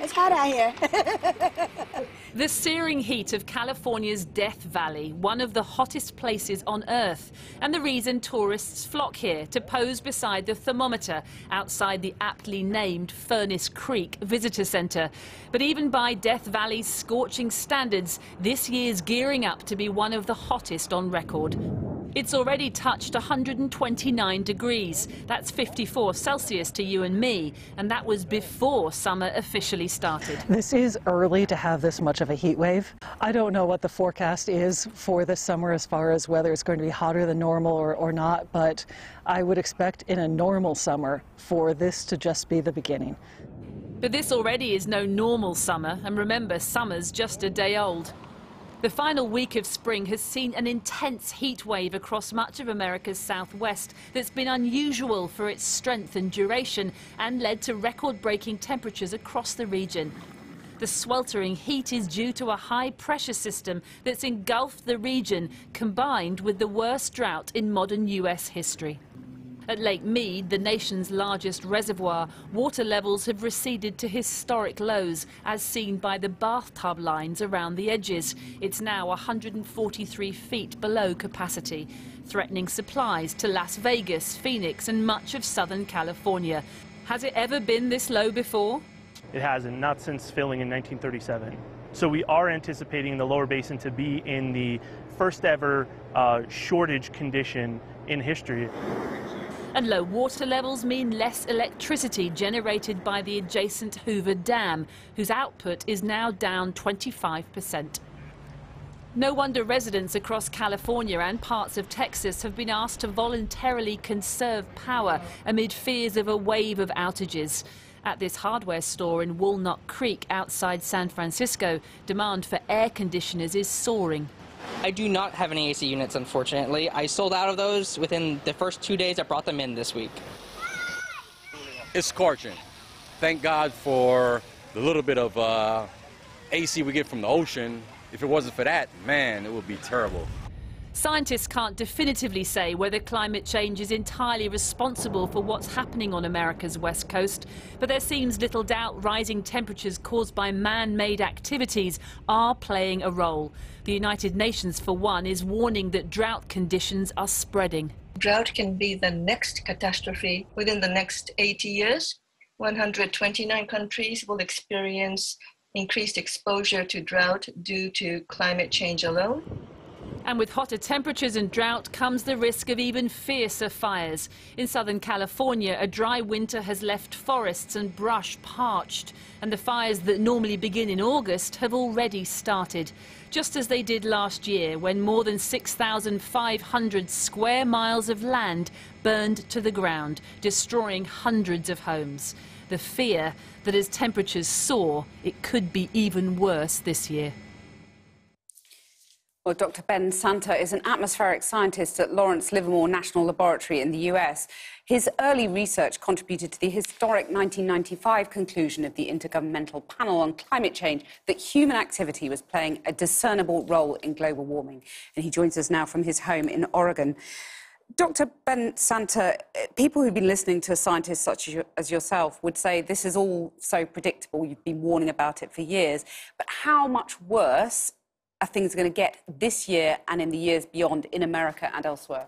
It's hot out here. The searing heat of California's Death Valley, one of the hottest places on Earth, and the reason tourists flock here to pose beside the thermometer outside the aptly named Furnace Creek Visitor Center. But even by Death Valley's scorching standards, this year's gearing up to be one of the hottest on record. It's already touched 129 degrees. That's 54 Celsius to you and me, and that was before summer officially started. This is early to have this much of a heat wave. I don't know what the forecast is for this summer as far as whether it's going to be hotter than normal or not, but I would expect in a normal summer for this to just be the beginning. But this already is no normal summer, and remember, summer's just a day old. The final week of spring has seen an intense heat wave across much of America's southwest that's been unusual for its strength and duration and led to record-breaking temperatures across the region. The sweltering heat is due to a high-pressure system that's engulfed the region, combined with the worst drought in modern U.S. history. At Lake Mead, the nation's largest reservoir, water levels have receded to historic lows, as seen by the bathtub lines around the edges. It's now 143 feet below capacity, threatening supplies to Las Vegas, Phoenix and much of Southern California. Has it ever been this low before? It hasn't, not since filling in 1937. So we are anticipating the lower basin to be in the first ever shortage condition in history. And low water levels mean less electricity generated by the adjacent Hoover Dam, whose output is now down 25%. No wonder residents across California and parts of Texas have been asked to voluntarily conserve power amid fears of a wave of outages. At this hardware store in Walnut Creek outside San Francisco, demand for air conditioners is soaring. I do not have any AC units, unfortunately. I sold out of those within the first 2 days I brought them in this week. It's scorching. Thank God for the little bit of AC we get from the ocean. If it wasn't for that, man, it would be terrible. Scientists can't definitively say whether climate change is entirely responsible for what's happening on America's west coast, but there seems little doubt rising temperatures caused by man-made activities are playing a role. The United Nations, for one, is warning that drought conditions are spreading. Drought can be the next catastrophe within the next 80 years. 129 countries will experience increased exposure to drought due to climate change alone. And with hotter temperatures and drought comes the risk of even fiercer fires. In Southern California, a dry winter has left forests and brush parched, and the fires that normally begin in August have already started, just as they did last year when more than 6,500 square miles of land burned to the ground, destroying hundreds of homes. The fear that as temperatures soar, it could be even worse this year. Well, Dr. Ben Santa is an atmospheric scientist at Lawrence Livermore National Laboratory in the US. His early research contributed to the historic 1995 conclusion of the Intergovernmental Panel on Climate Change that human activity was playing a discernible role in global warming. And he joins us now from his home in Oregon. Dr. Ben Santa, people who've been listening to scientists such as yourself would say this is all so predictable. You've been warning about it for years. But how much worse are things going to get this year and in the years beyond in America and elsewhere?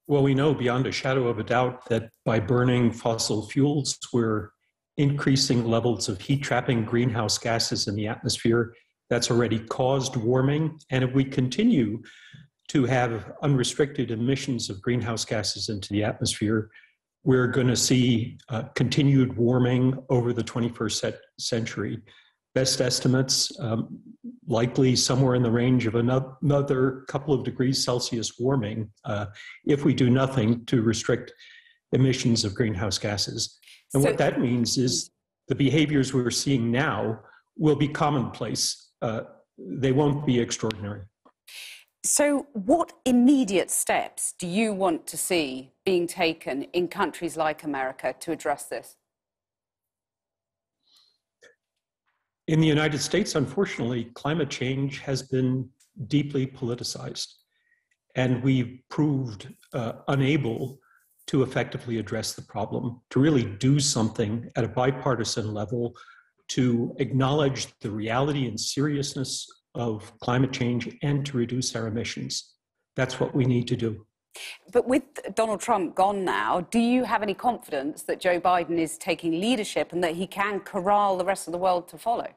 Well, we know beyond a shadow of a doubt that by burning fossil fuels, we're increasing levels of heat-trapping greenhouse gases in the atmosphere. That's already caused warming. And if we continue to have unrestricted emissions of greenhouse gases into the atmosphere, we're going to see continued warming over the 21st century. Best estimates, likely somewhere in the range of another couple of degrees Celsius warming if we do nothing to restrict emissions of greenhouse gases. And what that means is the behaviors we're seeing now will be commonplace. They won't be extraordinary. So what immediate steps do you want to see being taken in countries like America to address this? In the United States, unfortunately, climate change has been deeply politicized, and we've proved unable to effectively address the problem, to really do something at a bipartisan level to acknowledge the reality and seriousness of climate change and to reduce our emissions. That's what we need to do. But with Donald Trump gone now, do you have any confidence that Joe Biden is taking leadership and that he can corral the rest of the world to follow?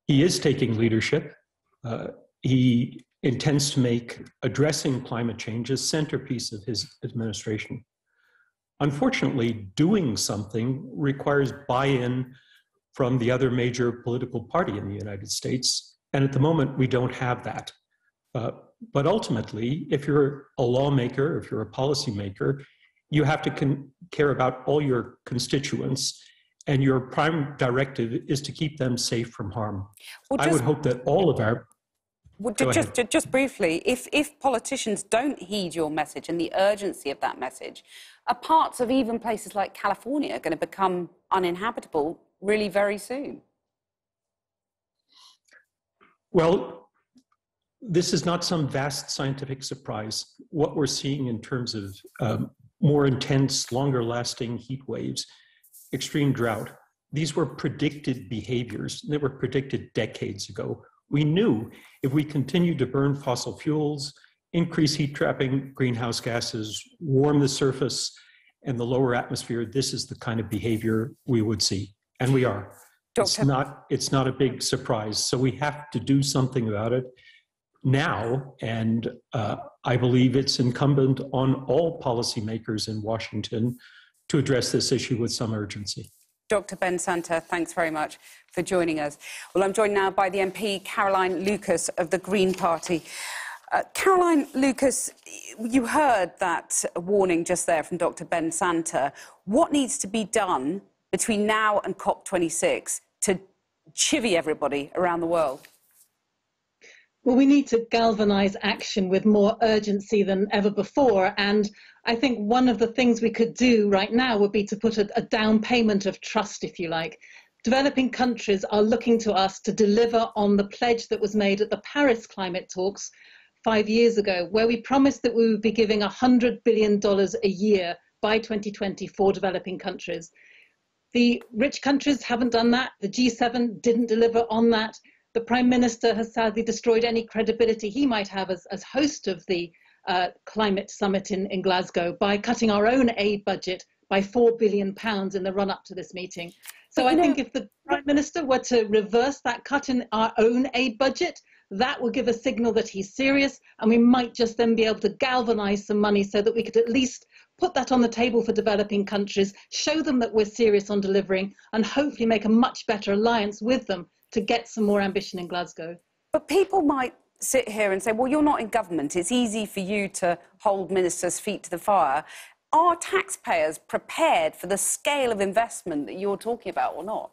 He is taking leadership. He intends to make addressing climate change a centerpiece of his administration. Unfortunately, doing something requires buy-in from the other major political party in the United States. And at the moment, we don't have that. But ultimately, if you're a lawmaker, if you're a policymaker, you have to care about all your constituents, and your prime directive is to keep them safe from harm. Well, I would hope that all of our... Well, just briefly, if politicians don't heed your message and the urgency of that message, are parts of even places like California going to become uninhabitable really very soon? Well, this is not some vast scientific surprise. What we're seeing in terms of more intense, longer-lasting heat waves, extreme drought, these were predicted behaviors. They were predicted decades ago. We knew if we continued to burn fossil fuels, increase heat-trapping greenhouse gases, warm the surface and the lower atmosphere, this is the kind of behavior we would see. And we are. It's not a big surprise. So we have to do something about it now. And I believe it's incumbent on all policymakers in Washington to address this issue with some urgency. Dr. Ben Santa, thanks very much for joining us. Well, I'm joined now by the MP Caroline Lucas of the Green Party. Caroline Lucas, you heard that warning just there from Dr. Ben Santa. What needs to be done between now and COP26 to chivvy everybody around the world? Well, we need to galvanise action with more urgency than ever before. And I think one of the things we could do right now would be to put a down payment of trust, if you like. Developing countries are looking to us to deliver on the pledge that was made at the Paris climate talks 5 years ago, where we promised that we would be giving $100 billion a year by 2020 for developing countries. The rich countries haven't done that. The G7 didn't deliver on that. The Prime Minister has sadly destroyed any credibility he might have as host of the climate summit in Glasgow by cutting our own aid budget by £4 billion in the run-up to this meeting. So I think if the Prime Minister were to reverse that cut in our own aid budget, that will give a signal that he's serious, and we might just then be able to galvanise some money so that we could at least put that on the table for developing countries, show them that we're serious on delivering, and hopefully make a much better alliance with them to get some more ambition in Glasgow. But people might sit here and say, well, you're not in government. It's easy for you to hold ministers' feet to the fire. Are taxpayers prepared for the scale of investment that you're talking about or not?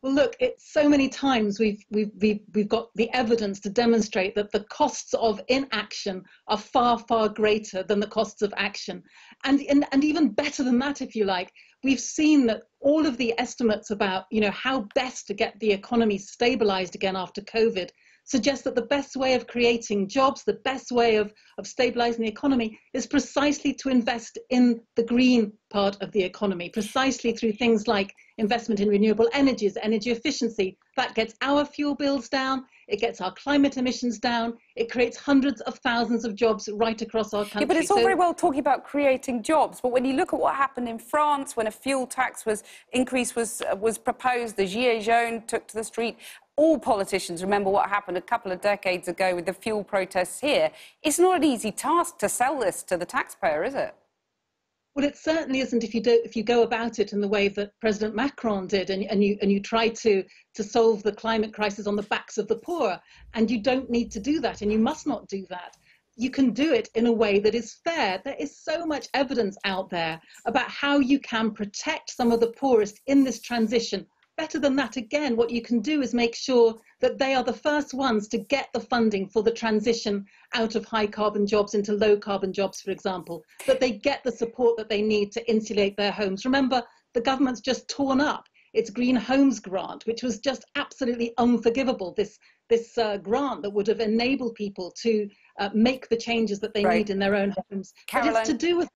Well, look, it's so many times we've got the evidence to demonstrate that the costs of inaction are far, far greater than the costs of action. And even better than that, if you like, we've seen that all of the estimates about, how best to get the economy stabilized again after COVID suggest that the best way of creating jobs, the best way of stabilizing the economy is precisely to invest in the green part of the economy, precisely through things like investment in renewable energies, energy efficiency. That gets our fuel bills down, it gets our climate emissions down, it creates hundreds of thousands of jobs right across our country. Yeah, but it's all very well talking about creating jobs, but when you look at what happened in France, when a fuel tax increase was proposed, the Gilets jaunes took to the street. All politicians remember what happened a couple of decades ago with the fuel protests here. It's not an easy task to sell this to the taxpayer, is it? Well, it certainly isn't if you go about it in the way that President Macron did, and you try to solve the climate crisis on the backs of the poor. And you don't need to do that, and you must not do that. You can do it in a way that is fair. There is so much evidence out there about how you can protect some of the poorest in this transition. Better than that, again, what you can do is make sure that they are the first ones to get the funding for the transition out of high carbon jobs into low carbon jobs, for example, that they get the support that they need to insulate their homes. Remember, the government's just torn up its Green Homes Grant, which was just absolutely unforgivable, this grant that would have enabled people to make the changes that they need in their own homes. But it's to do with